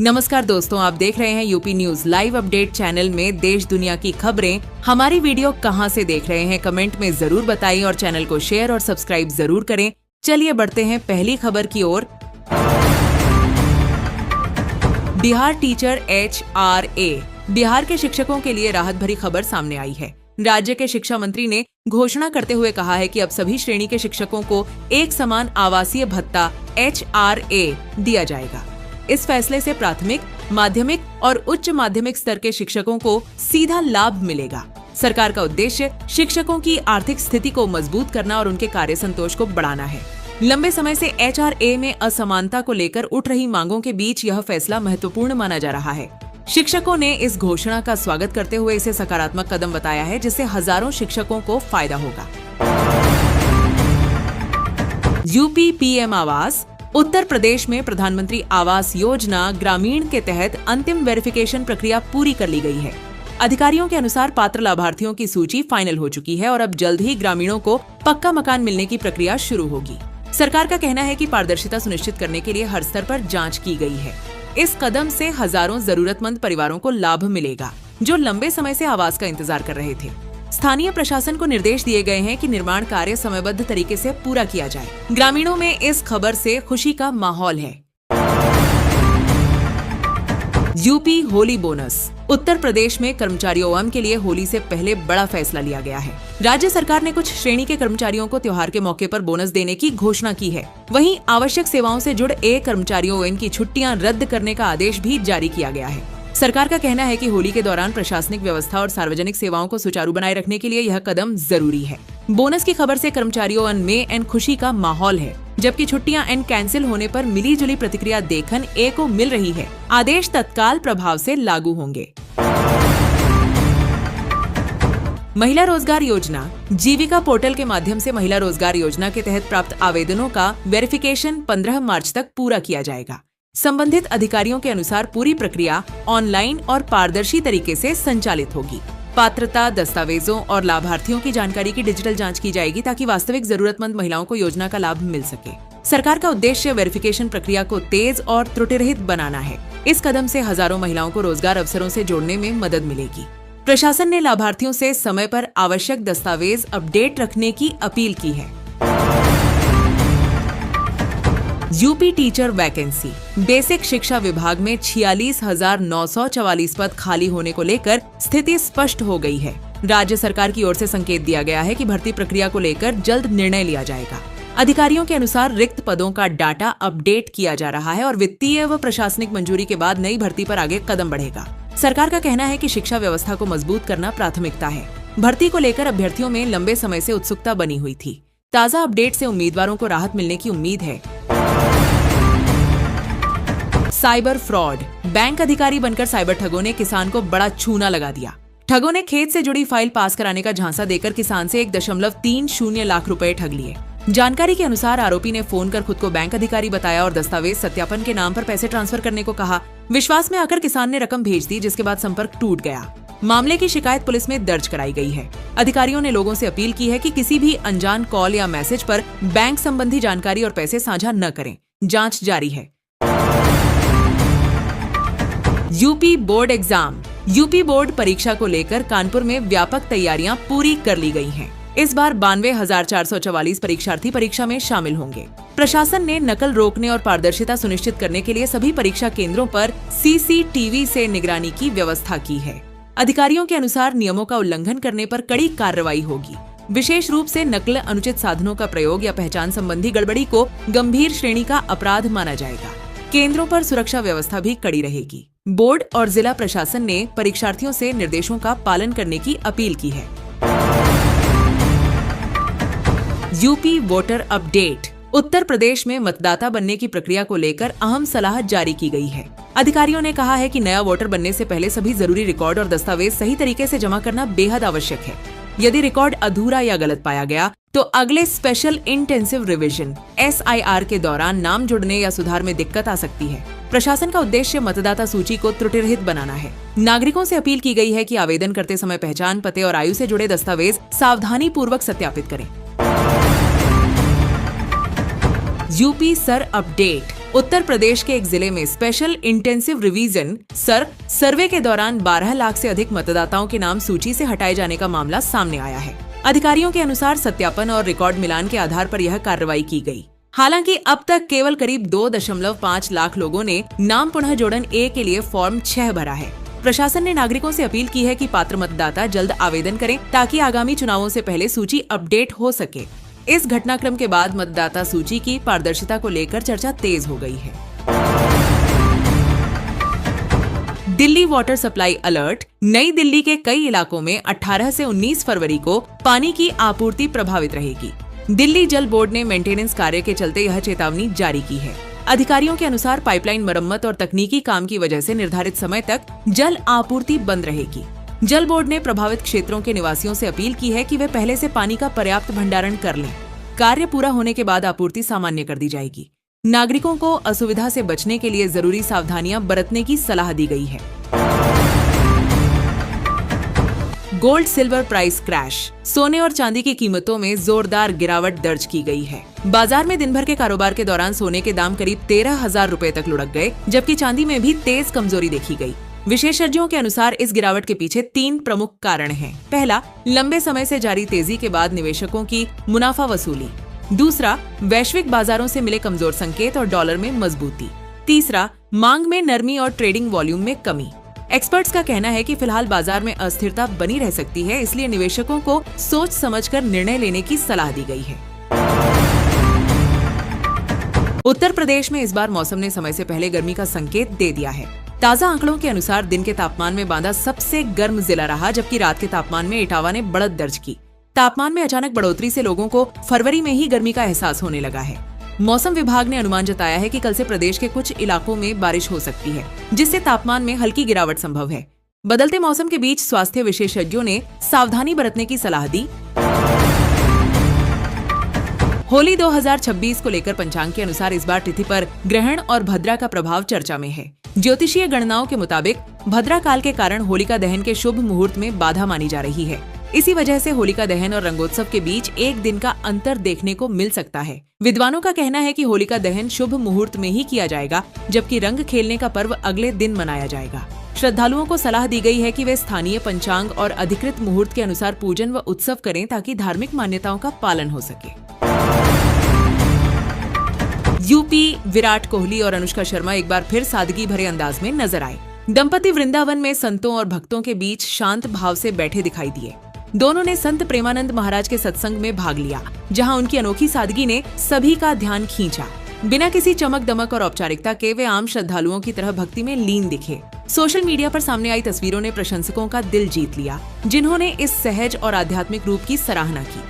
नमस्कार दोस्तों, आप देख रहे हैं UP news live update channel में देश दुनिया की खबरें। हमारी वीडियो कहां से देख रहे हैं कमेंट में जरूर बताइए और चैनल को शेयर और सब्सक्राइब जरूर करें। चलिए बढ़ते हैं पहली खबर की ओर। बिहार टीचर HRA बिहार के शिक्षकों के लिए राहत भरी खबर सामने आई है। राज्य के शिक्षा मंत्री ने घोषणा करते हुए कहा है कि अब सभी श्रेणी के शिक्षकों को एक समान आवासीय भत्ता HRA दिया जाएगा। इस फैसले से प्राथमिक, माध्यमिक और उच्च माध्यमिक स्तर के शिक्षकों को सीधा लाभ मिलेगा। सरकार का उद्देश्य शिक्षकों की आर्थिक स्थिति को मजबूत करना और उनके कार्य संतोष को बढ़ाना है। लंबे समय से HRA में असमानता को लेकर उठ रही मांगों के बीच यह फैसला महत्वपूर्ण माना जा रहा है। शिक्षकों ने इस घोषणा का स्वागत करते हुए इसे सकारात्मक कदम बताया है, जिससे हजारों शिक्षकों को फायदा होगा। यूपी PM आवास। उत्तर प्रदेश में प्रधानमंत्री आवास योजना ग्रामीण के तहत अंतिम वेरिफिकेशन प्रक्रिया पूरी कर ली गई है। अधिकारियों के अनुसार पात्र लाभार्थियों की सूची फाइनल हो चुकी है और अब जल्द ही ग्रामीणों को पक्का मकान मिलने की प्रक्रिया शुरू होगी। सरकार का कहना है कि पारदर्शिता सुनिश्चित करने के लिए हर स्तर पर जांच की गई है। इस कदम से हजारों जरूरतमंद परिवारों को लाभ मिलेगा, जो लंबे समय से आवास का इंतजार कर रहे थे। स्थानीय प्रशासन को निर्देश दिए गए हैं कि निर्माण कार्य समयबद्ध तरीके से पूरा किया जाए। ग्रामीणों में इस खबर से खुशी का माहौल है। UP Holi bonus. उत्तर प्रदेश में कर्मचारियों के लिए होली से पहले बड़ा फैसला लिया गया है। राज्य सरकार ने कुछ श्रेणी के कर्मचारियों को त्योहार के मौके पर बोनस देने की घोषणा की है। वहीं आवश्यक सेवाओं से जुड़े कर्मचारियों की छुट्टियां रद्द करने का आदेश भी जारी किया गया है। सरकार का कहना है कि होली के दौरान प्रशासनिक व्यवस्था और सार्वजनिक सेवाओं को सुचारू बनाए रखने के लिए यह कदम जरूरी है। बोनस की खबर से कर्मचारियों में खुशी का माहौल है, जबकि छुट्टियां कैंसिल होने पर मिली जुली प्रतिक्रिया देखन को मिल रही है। आदेश तत्काल प्रभाव से लागू होंगे। महिला रोजगार योजना। जीविका पोर्टल के माध्यम से महिला रोजगार योजना के तहत प्राप्त आवेदनों का वेरिफिकेशन 15 मार्च तक पूरा किया जाएगा। संबंधित अधिकारियों के अनुसार पूरी प्रक्रिया ऑनलाइन और पारदर्शी तरीके से संचालित होगी। पात्रता, दस्तावेजों और लाभार्थियों की जानकारी की डिजिटल जांच की जाएगी, ताकि वास्तविक जरूरतमंद महिलाओं को योजना का लाभ मिल सके। सरकार का उद्देश्य वेरिफिकेशन प्रक्रिया को तेज और त्रुटिरहित बनाना है। इस कदम से हजारों महिलाओं को रोजगार अवसरों से जोड़ने में मदद मिलेगी। प्रशासन ने लाभार्थियों से समय पर आवश्यक दस्तावेज अपडेट रखने की अपील की है। UP teacher vacancy. बेसिक शिक्षा विभाग में 46,944 पद खाली होने को लेकर स्थिति स्पष्ट हो गई है। राज्य सरकार की ओर से संकेत दिया गया है कि भर्ती प्रक्रिया को लेकर जल्द निर्णय लिया जाएगा। अधिकारियों के अनुसार रिक्त पदों का डाटा अपडेट किया जा रहा है और वित्तीय व प्रशासनिक मंजूरी के बाद नई भर्ती पर आगे कदम बढ़ेगा। सरकार का कहना है कि शिक्षा व्यवस्था को मजबूत करना प्राथमिकता है। भर्ती को लेकर अभ्यर्थियों में लंबे समय से उत्सुकता बनी हुई थी। ताजा अपडेट से उम्मीदवारों को राहत मिलने की उम्मीद है। Cyber fraud. बैंक अधिकारी बनकर साइबर ठगों ने किसान को बड़ा छूना लगा दिया। ठगों ने खेत से जुड़ी फाइल पास कराने का झांसा देकर किसान से 1.30 लाख रुपए ठग लिए। जानकारी के अनुसार आरोपी ने फोन कर खुद को बैंक अधिकारी बताया और दस्तावेज सत्यापन के नाम पर पैसे ट्रांसफर करने को कहा। विश्वास में आकर किसान ने रकम भेज दी, जिसके बाद संपर्क टूट गया। मामले की शिकायत पुलिस में दर्ज कराई गई है। अधिकारियों ने लोगों से अपील की है कि किसी भी अनजान कॉल या मैसेज पर बैंक संबंधी जानकारी और पैसे साझा न करें। जांच जारी है। UP board exam. UP board परीक्षा को लेकर कानपुर में व्यापक तैयारियां पूरी कर ली गई हैं। इस बार 92,444 परीक्षार्थी परीक्षा में शामिल होंगे। प्रशासन ने नकल रोकने और पारदर्शिता सुनिश्चित करने के लिए सभी परीक्षा केंद्रों पर CCTV से निगरानी की व्यवस्था की है। अधिकारियों के अनुसार नियमों का उल्लंघन करने पर कड़ी कार्रवाई होगी। विशेष रूप से नकल, अनुचित साधनों का प्रयोग या पहचान संबंधी गड़बड़ी को गंभीर श्रेणी का अपराध माना जाएगा। केंद्रों पर सुरक्षा व्यवस्था भी कड़ी रहेगी। बोर्ड और जिला प्रशासन ने परीक्षार्थियों से निर्देशों का पालन करने की अपील की है। UP voter update. Uttar Pradesh में मतदाता बनने की प्रक्रिया को लेकर अहम सलाह जारी की गई है। अधिकारियों ने कहा है कि नया वोटर बनने से पहले सभी जरूरी रिकॉर्ड और दस्तावेज सही तरीके से जमा करना बेहद आवश्यक है। यदि रिकॉर्ड अधूरा या गलत पाया गया तो अगले स्पेशल इंटेंसिव रिवीजन SIR के दौरान नाम जुड़ने या सुधार में दिक्कत आ सकती है। प्रशासन का उद्देश्य मतदाता सूची को त्रुटिरहित बनाना है। नागरिकों से अपील की गई है कि आवेदन करते समय पहचान, पते और आयु से जुड़े दस्तावेज सावधानी पूर्वक सत्यापित करें। UP SIR update. Uttar Pradesh के एक जिले में स्पेशल इंटेंसिव रिवीजन सर्वे के दौरान 12 लाख से अधिक मतदाताओं के नाम सूची से हटाए जाने का मामला सामने आया है। अधिकारियों के अनुसार सत्यापन और रिकॉर्ड मिलान के आधार पर यह कार्रवाई की गई। हालांकि अब तक केवल करीब 2.5 लाख लोगों ने नाम पुनः जोड़न ए के लिए फॉर्म 6 भरा है। प्रशासन ने नागरिकों से अपील की है कि पात्र मतदाता जल्द आवेदन करें ताकि आगामी चुनावों से पहले सूची अपडेट हो सके। इस घटनाक्रम के बाद मतदाता सूची की पारदर्शिता को लेकर चर्चा तेज हो गई है। Delhi water supply alert. नई दिल्ली के कई इलाकों में 18 से 19 फरवरी को पानी की आपूर्ति प्रभावित रहेगी। दिल्ली जल बोर्ड ने मेंटेनेंस कार्य के चलते यह चेतावनी जारी की है। अधिकारियों के अनुसार पाइपलाइन मरम्मत और तकनीकी काम की वजह से निर्धारित समय तक जल आपूर्ति बंद रहेगी। जल बोर्ड ने प्रभावित क्षेत्रों के निवासियों से अपील की है कि वे पहले से पानी का पर्याप्त भंडारण कर लें। कार्य पूरा होने के बाद आपूर्ति सामान्य कर दी जाएगी। नागरिकों को असुविधा से बचने के लिए जरूरी सावधानियां बरतने की सलाह दी गई है। Gold silver price crash. सोने और चांदी की कीमतों में जोरदार गिरावट दर्ज की गई है। बाजार में दिन भर के कारोबार के दौरान सोने के दाम करीब 13,000 रुपए तक लुढ़क गए, जबकि चांदी में भी तेज कमजोरी देखी गई। विशेषज्ञों के अनुसार इस गिरावट के पीछे 3 प्रमुख कारण हैं। पहला, लंबे समय से जारी तेजी के बाद निवेशकों की मुनाफा वसूली। दूसरा, वैश्विक बाजारों से मिले कमजोर संकेत और डॉलर में मजबूती। तीसरा, मांग में नरमी और ट्रेडिंग वॉल्यूम में कमी। एक्सपर्ट्स का कहना है कि फिलहाल बाजार में अस्थिरता बनी रह सकती है, इसलिए निवेशकों को सोच समझकर निर्णय लेने की सलाह दी गई है। उत्तर प्रदेश में इस बार मौसम ने समय से पहले गर्मी का संकेत दे दिया है। ताजा आंकड़ों के अनुसार दिन के तापमान में बांदा सबसे गर्म जिला रहा, जबकि रात के तापमान में इटावा ने बढ़त दर्ज की। तापमान में अचानक बढ़ोतरी से लोगों को फरवरी में ही गर्मी का एहसास होने लगा है। मौसम विभाग ने अनुमान जताया है कि कल से प्रदेश के कुछ इलाकों में बारिश हो सकती है, जिससे तापमान में हल्की गिरावट संभव है। बदलते मौसम के बीच स्वास्थ्य विशेषज्ञों ने सावधानी बरतने की सलाह दी। होली 2026 को लेकर पंचांग के अनुसार इस बार तिथि पर ग्रहण और भद्रा का प्रभाव चर्चा में है। ज्योतिषीय गणनाओं के मुताबिक भद्रा काल के कारण होलिका दहन के शुभ मुहूर्त में बाधा मानी जा रही है। इसी वजह से होलिका दहन और रंगोत्सव के बीच एक दिन का अंतर देखने को मिल सकता है। विद्वानों का कहना है कि होलिका दहन शुभ मुहूर्त में ही किया जाएगा, जबकि रंग खेलने का पर्व अगले दिन मनाया जाएगा। श्रद्धालुओं को सलाह दी गई है कि वे स्थानीय पंचांग और अधिकृत मुहूर्त के अनुसार पूजन व उत्सव करें, ताकि धार्मिक मान्यताओं का पालन हो सके। यूपी, विराट कोहली और अनुष्का शर्मा एक बार फिर सादगी भरे अंदाज में नजर आए। दंपति वृंदावन में संतों और भक्तों के बीच शांत भाव से बैठे दिखाई दिए। दोनों ने संत प्रेमानंद महाराज के सत्संग में भाग लिया, जहां उनकी अनोखी सादगी ने सभी का ध्यान खींचा। बिना किसी चमक दमक और औपचारिकता के वे आम श्रद्धालुओं की तरह भक्ति में लीन दिखे। सोशल मीडिया पर सामने आई तस्वीरों ने प्रशंसकों का दिल जीत लिया, जिन्होंने इस सहज और आध्यात्मिक रूप की सराहना की।